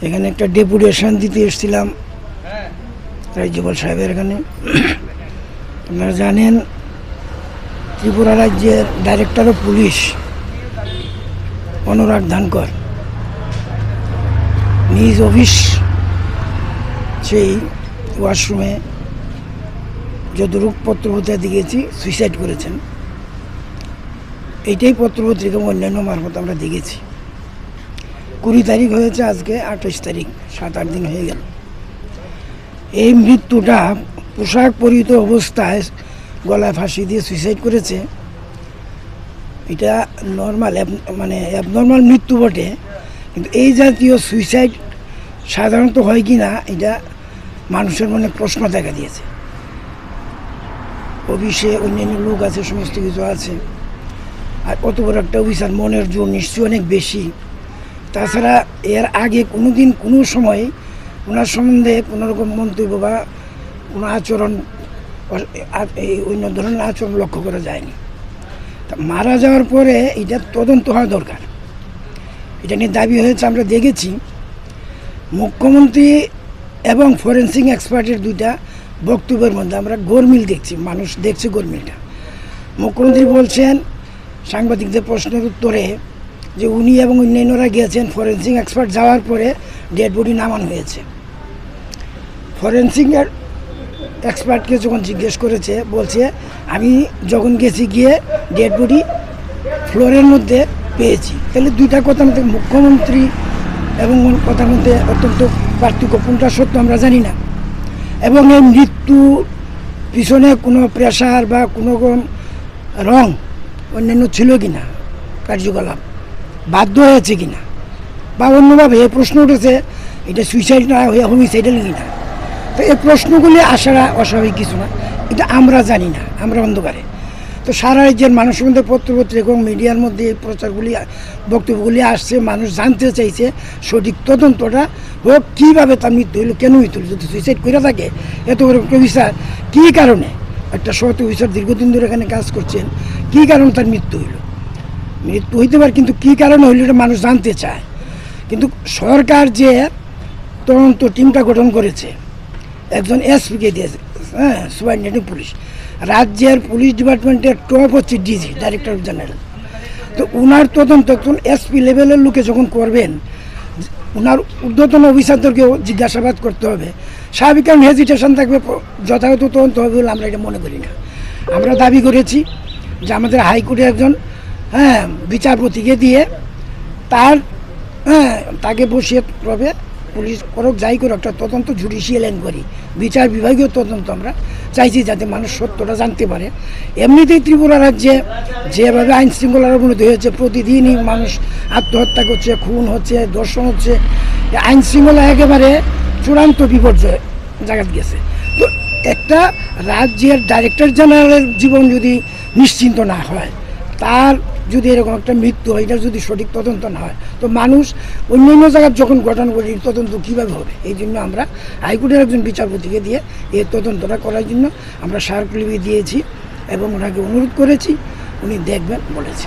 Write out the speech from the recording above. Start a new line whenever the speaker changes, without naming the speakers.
এখানে একটা ডেপুটেশন দিতে এসেছিলাম রাজ্যপাল সাহেবের এখানে। আপনারা জানেন ত্রিপুরা রাজ্যের ডাইরেক্টর অফ পুলিশ অনুরাগ ধানকর নিজ অফিস সেই ওয়াশরুমে যতটুক পত্রপত্রিকা দেখেছি সুইসাইড করেছেন। এইটাই পত্রপত্রিকা অন্যান্য মারফত আমরা দেখেছি। 20 তারিখ হয়েছে, আজকে 28 তারিখ, 7-8 দিন হয়ে গেল। এই মৃত্যুটা পোশাক পরিহিত অবস্থায় গলায় ফাঁসি দিয়ে সুইসাইড করেছে। এটা নর্মাল মানে অ্যাবনর্মাল মৃত্যু বটে, কিন্তু এই জাতীয় সুইসাইড সাধারণত হয় কি না এটা মানুষের মনে প্রশ্ন দেখা দিয়েছে। অফিসে অন্যান্য লোক আছে, সমস্ত কিছু আছে, আর অত বড় একটা অফিসার, মনের জোর নিশ্চয়ই অনেক বেশি। তাছাড়া এর আগে কোনো দিন কোনো সময় ওনার সম্বন্ধে কোনোরকম মন্তব্য বা কোনো আচরণ অন্য ধরনের আচরণ লক্ষ্য করা যায়নি। তা মারা যাওয়ার পরে এটা তদন্ত হওয়া দরকার, এটা নিয়ে দাবি হয়েছে। আমরা দেখেছি মুখ্যমন্ত্রী এবং ফরেন্সিক এক্সপার্টের দুইটা বক্তব্যের মধ্যে আমরা গোলমিল দেখছি, মানুষ দেখছে গোলমিলটা। মুখ্যমন্ত্রী বলছেন সাংবাদিকদের প্রশ্নের উত্তরে যে উনি এবং অন্যান্যরা গিয়েছেন, ফরেন্সিক এক্সপার্ট যাওয়ার পরে ডেড বডি নামানো হয়েছে। ফরেন্সিক এক্সপার্টকে যখন জিজ্ঞেস করেছে, বলছে আমি যখন গেছি গিয়ে ডেড বডি ফ্লোরের মধ্যে পেয়েছি। তাহলে দুইটা কথার মধ্যে মুখ্যমন্ত্রী এবং কথার মধ্যে অত্যন্ত পার্থক্য, কোনটা সত্য আমরা জানি না। এবং এই মৃত্যু পিছনে কোনো প্রেশার বা কোনো রং অন্যান্য ছিল কি না, কার্যকলাপ বাধ্য হয়েছে কি না, বা অন্যভাবে এই প্রশ্ন উঠেছে এটা সুইসাইড না হয়ে হোমিসাইডাল কি না। তো এই প্রশ্নগুলি আসারা অস্বাভাবিক কিছু না, এটা আমরা জানি না, আমরা অন্ধকারে। তো সারা রাজ্যের মানুষের মধ্যে পত্রপত্রিকা এবং মিডিয়ার মধ্যে এই প্রচারগুলি বক্তব্যগুলি আসছে, মানুষ জানতে চাইছে সঠিক তদন্তটা হোক, কীভাবে তার মৃত্যু হইলো, কেন মৃত্যু হইল। যদি সুইসাইড করে থাকে এত বড় অফিসার, কী কারণে একটা সৎ অফিসার দীর্ঘদিন ধরে এখানে কাজ করছেন, কী কারণে তার মৃত্যু হইল। মৃত্যু হইতে পারে, কিন্তু কী কারণে হইল এটা মানুষ জানতে চায়। কিন্তু সরকার যে তদন্ত টিমটা গঠন করেছে, একজন এসপিকে দিয়েছে, হ্যাঁ, সুপারিনটেন্ডেন্ট পুলিশ, রাজ্যের পুলিশ ডিপার্টমেন্টের টপ হচ্ছে ডিজি, ডাইরেক্টর জেনারেল। তো ওনার তদন্ত একজন এসপি লেভেলের লোকে যখন করবেন, ওনার ঊর্ধ্বতন অফিসারদেরকেও জিজ্ঞাসাবাদ করতে হবে। স্বাভাবিক কারণ হেজিটেশন থাকবে, যথাযথ তদন্ত হবে বলে আমরা এটা মনে করি না। আমরা দাবি করেছি যে আমাদের হাইকোর্টের একজন বিচারপতিকে দিয়ে তাকে বসিয়ে তবে পুলিশ করুক, যাই করুক, একটা তদন্ত জুডিশিয়াল এনকোয়ারি, বিচার বিভাগীয় তদন্ত আমরা চাইছি, যাতে মানুষ সত্যটা জানতে পারে। এমনিতেই ত্রিপুরা রাজ্যে যেভাবে আইন শৃঙ্খলার অবনতি হয়েছে, প্রতিদিনই মানুষ আত্মহত্যা করছে, খুন হচ্ছে, ধর্ষণ হচ্ছে, আইন শৃঙ্খলা একেবারে চূড়ান্ত বিপর্যয় জায়গায় গেছে। তো একটা রাজ্যের ডাইরেক্টর জেনারেলের জীবন যদি নিশ্চিন্ত না হয়, তার যদি এরকম একটা মৃত্যু হয়, এটা যদি সঠিক তদন্ত না হয়, তো মানুষ অন্যান্য জায়গায় যখন ঘটনাগুলির তদন্ত কীভাবে হবে। এই জন্য আমরা হাইকোর্টের একজন বিচারপতিকে দিয়ে এই তদন্তটা করার জন্য আমরা স্মারকলিপি দিয়েছি এবং ওনাকে অনুরোধ করেছি, উনি দেখবেন বলেছে।